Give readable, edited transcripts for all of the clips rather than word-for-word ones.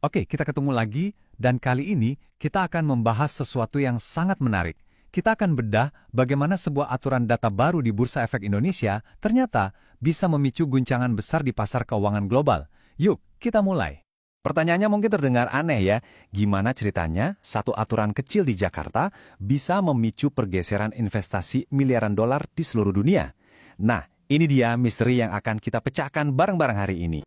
Oke, kita ketemu lagi, dan kali ini kita akan membahas sesuatu yang sangat menarik. Kita akan bedah bagaimana sebuah aturan data baru di Bursa Efek Indonesia ternyata bisa memicu guncangan besar di pasar keuangan global. Yuk, kita mulai. Pertanyaannya mungkin terdengar aneh ya, gimana ceritanya satu aturan kecil di Jakarta bisa memicu pergeseran investasi miliaran dolar di seluruh dunia? Nah, ini dia misteri yang akan kita pecahkan bareng-bareng hari ini.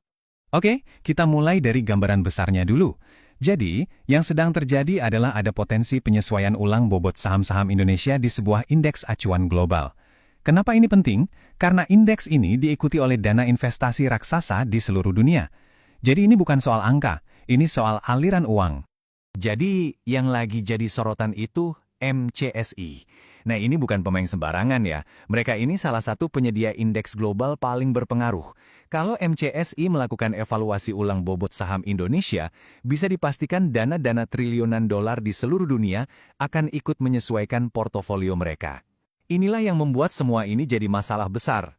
Oke, kita mulai dari gambaran besarnya dulu. Jadi, yang sedang terjadi adalah ada potensi penyesuaian ulang bobot saham-saham Indonesia di sebuah indeks acuan global. Kenapa ini penting? Karena indeks ini diikuti oleh dana investasi raksasa di seluruh dunia. Jadi ini bukan soal angka, ini soal aliran uang. Jadi, yang lagi jadi sorotan itu MCSI. Nah, ini bukan pemain sembarangan ya. Mereka ini salah satu penyedia indeks global paling berpengaruh. Kalau MCSI melakukan evaluasi ulang bobot saham Indonesia, bisa dipastikan dana-dana triliunan dolar di seluruh dunia akan ikut menyesuaikan portofolio mereka. Inilah yang membuat semua ini jadi masalah besar.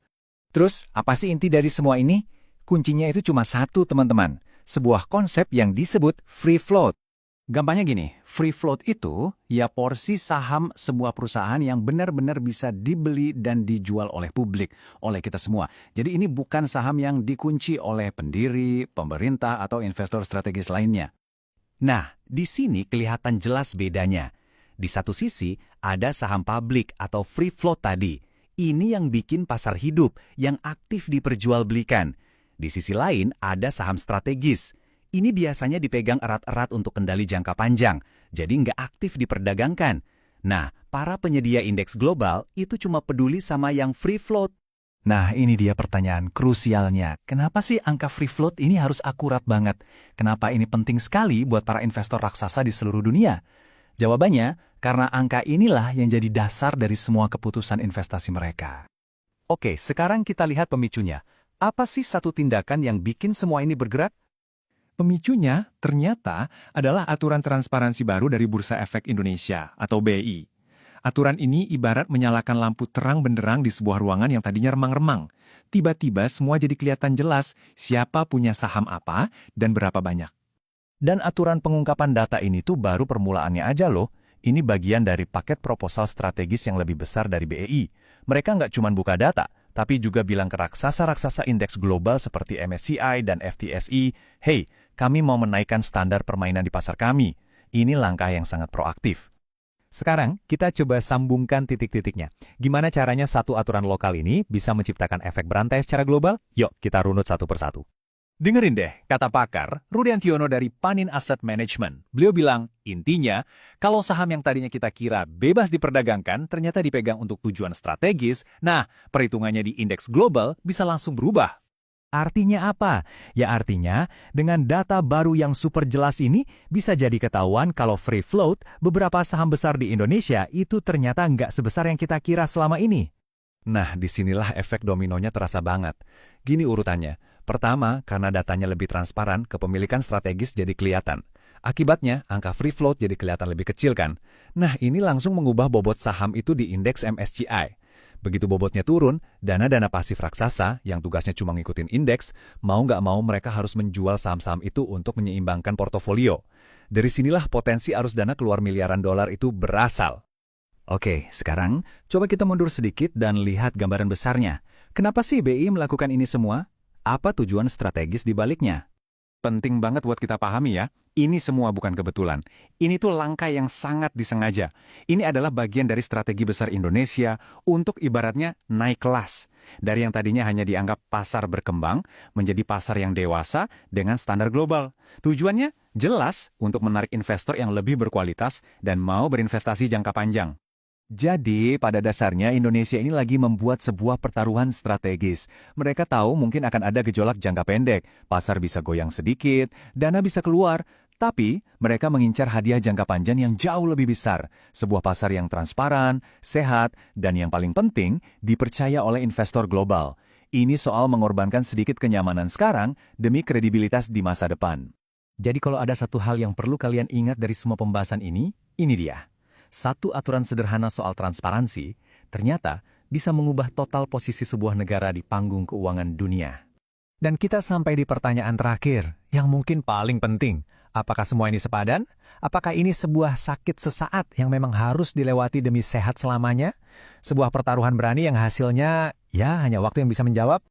Terus, apa sih inti dari semua ini? Kuncinya itu cuma satu, teman-teman. Sebuah konsep yang disebut free float. Gampangnya gini, free float itu ya porsi saham sebuah perusahaan yang benar-benar bisa dibeli dan dijual oleh publik, oleh kita semua. Jadi ini bukan saham yang dikunci oleh pendiri, pemerintah, atau investor strategis lainnya. Nah, di sini kelihatan jelas bedanya. Di satu sisi, ada saham publik atau free float tadi. Ini yang bikin pasar hidup, yang aktif diperjualbelikan. Di sisi lain, ada saham strategis. Ini biasanya dipegang erat-erat untuk kendali jangka panjang, jadi nggak aktif diperdagangkan. Nah, para penyedia indeks global itu cuma peduli sama yang free float. Nah, ini dia pertanyaan krusialnya. Kenapa sih angka free float ini harus akurat banget? Kenapa ini penting sekali buat para investor raksasa di seluruh dunia? Jawabannya, karena angka inilah yang jadi dasar dari semua keputusan investasi mereka. Oke, sekarang kita lihat pemicunya. Apa sih satu tindakan yang bikin semua ini bergerak? Pemicunya ternyata adalah aturan transparansi baru dari Bursa Efek Indonesia atau BI. Aturan ini ibarat menyalakan lampu terang benderang di sebuah ruangan yang tadinya remang-remang. Tiba-tiba semua jadi kelihatan jelas siapa punya saham apa dan berapa banyak. Dan aturan pengungkapan data ini tuh baru permulaannya aja loh. Ini bagian dari paket proposal strategis yang lebih besar dari BEI. Mereka nggak cuma buka data, tapi juga bilang ke raksasa-raksasa indeks global seperti MSCI dan FTSE, "Hey, kami mau menaikkan standar permainan di pasar kami." Ini langkah yang sangat proaktif. Sekarang, kita coba sambungkan titik-titiknya. Gimana caranya satu aturan lokal ini bisa menciptakan efek berantai secara global? Yuk, kita runut satu persatu. Dengerin deh, kata pakar Rudiantiono dari Panin Asset Management. Beliau bilang, intinya, kalau saham yang tadinya kita kira bebas diperdagangkan, ternyata dipegang untuk tujuan strategis, nah, perhitungannya di indeks global bisa langsung berubah. Artinya apa? Ya artinya, dengan data baru yang super jelas ini, bisa jadi ketahuan kalau free float, beberapa saham besar di Indonesia itu ternyata nggak sebesar yang kita kira selama ini. Nah, disinilah efek dominonya terasa banget. Gini urutannya. Pertama, karena datanya lebih transparan, kepemilikan strategis jadi kelihatan. Akibatnya, angka free float jadi kelihatan lebih kecil kan? Nah, ini langsung mengubah bobot saham itu di indeks MSCI. Begitu bobotnya turun, dana-dana pasif raksasa yang tugasnya cuma ngikutin indeks, mau nggak mau mereka harus menjual saham-saham itu untuk menyeimbangkan portofolio. Dari sinilah potensi arus dana keluar miliaran dolar itu berasal. Oke, sekarang coba kita mundur sedikit dan lihat gambaran besarnya. Kenapa sih BI melakukan ini semua? Apa tujuan strategis di baliknya? Penting banget buat kita pahami ya, ini semua bukan kebetulan. Ini tuh langkah yang sangat disengaja. Ini adalah bagian dari strategi besar Indonesia untuk ibaratnya naik kelas. Dari yang tadinya hanya dianggap pasar berkembang, menjadi pasar yang dewasa dengan standar global. Tujuannya jelas untuk menarik investor yang lebih berkualitas dan mau berinvestasi jangka panjang. Jadi, pada dasarnya Indonesia ini lagi membuat sebuah pertaruhan strategis. Mereka tahu mungkin akan ada gejolak jangka pendek, pasar bisa goyang sedikit, dana bisa keluar, tapi mereka mengincar hadiah jangka panjang yang jauh lebih besar. Sebuah pasar yang transparan, sehat, dan yang paling penting, dipercaya oleh investor global. Ini soal mengorbankan sedikit kenyamanan sekarang demi kredibilitas di masa depan. Jadi kalau ada satu hal yang perlu kalian ingat dari semua pembahasan ini dia. Satu aturan sederhana soal transparansi, ternyata bisa mengubah total posisi sebuah negara di panggung keuangan dunia. Dan kita sampai di pertanyaan terakhir, yang mungkin paling penting. Apakah semua ini sepadan? Apakah ini sebuah sakit sesaat yang memang harus dilewati demi sehat selamanya? Sebuah pertaruhan berani yang hasilnya, ya hanya waktu yang bisa menjawab.